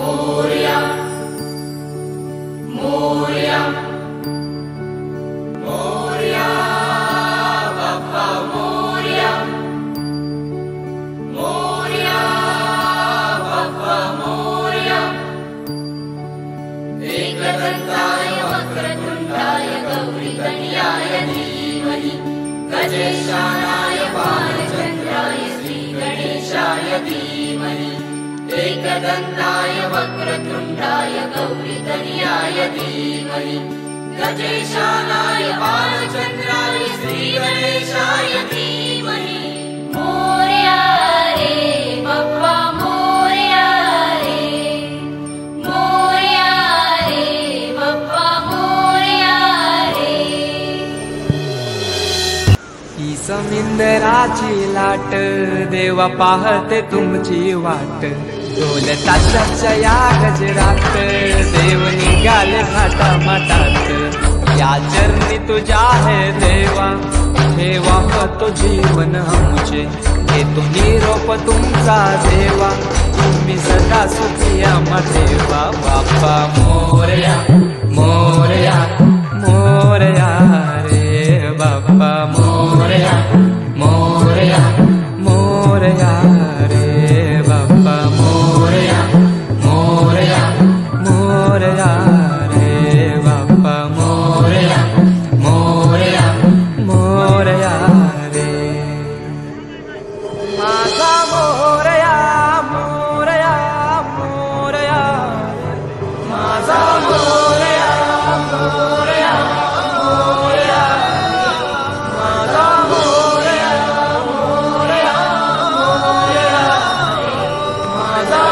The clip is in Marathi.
मोरया मोरया मोरया बाप्पा मोरया मोरया बाप्पा मोरया एकदंताय वक्रतुंडाय गौरीतनयाय धीमहि गजेशानाय बालचंद्राय श्रीगणेशाय धीमहि एकदंताय वक्रतुंडाय गौरीतनयाय धीमहि गजेशानाय बालचंद्राय श्रीगणेशाय धीमहि मोरया रे बाप्पा मोरया रे मोरया रे बाप्पा मोरया रे ही समिंदराची लाट देवा पाहते तुमची वाट ढोल ताशाच्या या गजरात देव निघाले घाटा माटात या चरणी तुझ्या है देवा ठेवा तो जीवन आमचे घेतो निरोप तुमचा देवा तुम्ही सदा सुखी आम्हा देवा बाप्पा मोरया मोरया मोरया रे बाप्पा मोरया मोरया मोरया रे बाप्पा मोरया मोरया मोरया रे बाप्पा मोरया मोरया मोरया रे माझा मोरया मोरया मोरया माझा मोरया मोरया मोरया माझा मोरया मोरया मोरया माझा